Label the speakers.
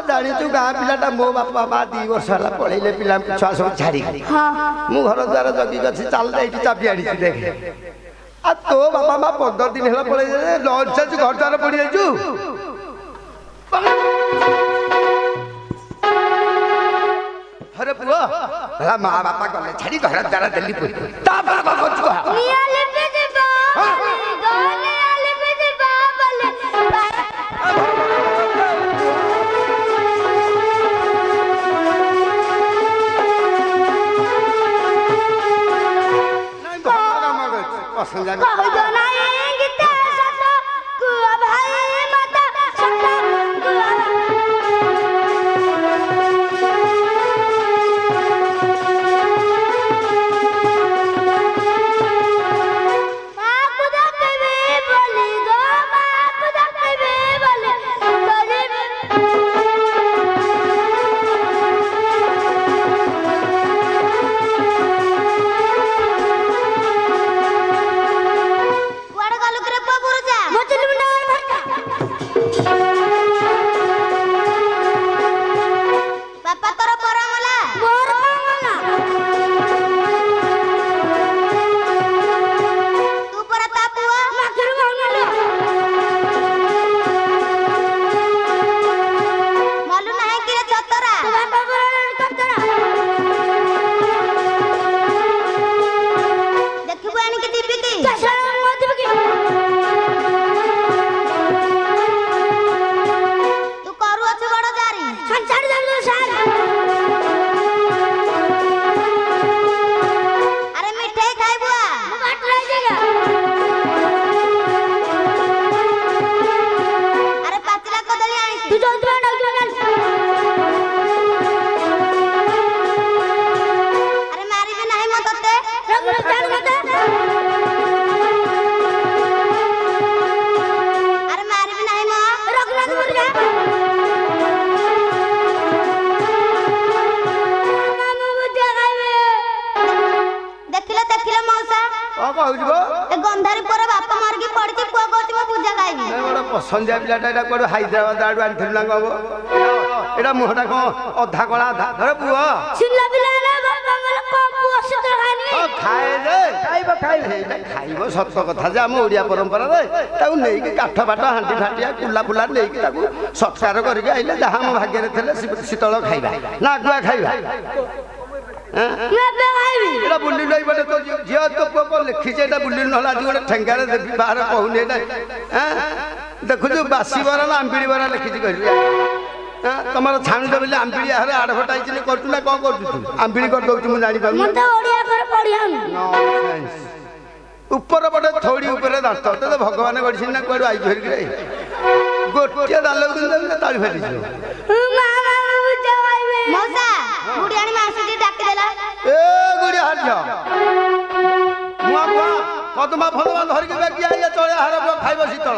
Speaker 1: ଜାଣିଛୁ ଗାଁ ପିଲାଟା ମୋ ବାପା ମା 2 ବର୍ଷ ହେଲା ପଳେଇଲେ ପିଲାଙ୍କୁ ଛୁଆ ସବୁ ଛାଡି ମୁଁ ଘର ଦ୍ୱାର ଜଗିକି ଅଛି ଚାଲ ଏଇଠି ଚାବି ଆଣିଛି ଦେଖେ ଆଉ ତୋ ବାପା ମା 15 ଦିନ ହେଲା ପଳେଇଲେ ଲଞ୍ଚ ଘର ଦ୍ୱାର ପଡି ଯାଇଛୁ अरे पुओ भला माँ बापा गले छाड़ी घर द्वारा दिल्ली पुरी तापर को कुछ कह नियाले पे दे गले आले पे दे बाबले नहीं बाबा मग पसंद जाने कह दो ना गीता सत कुआ भाई माता सत संजय पिलाटा एटा कोड हैदराबाद आडू आनथिल ना गबो एटा मोहटा को अधा कळा अधा अरे पुओ सिल्ला पिला बाबा मला को पुओ सत खानी ओ खाए रे खाइबो सत कथा जे हम ओडिया परंपरा रे ताऊ नेई के काठ बाट हांडी फाटिया कुला फुला नेई के ताकू सत्कार करके आइले जहा हम भाग्य रे थले शीतल खाइबा ना गुआ खाइबा एटा बुल्ली नहीं बने तो झियो तो पुओ को लिखि जे एटा बुल्ली नहला जी गोटे ठेंगा रे देबी बाहर कहूनी एटा देखु बासी बरा ना आंबिड़ी बरा लिखी तुम छाणी दे बोले आंबिड़ी यार आडभटाइज करू ना कौन कर आंबिड़ी कर दौर मुझे ऊपर पटे थोड़ी ऊपर दात तो भगवान गढ़ी ना कौन आई फेर गोटे दाल ताली फेरी गुड़ी हार कदमा फदमा धरिकी चले हार खाइब शीतल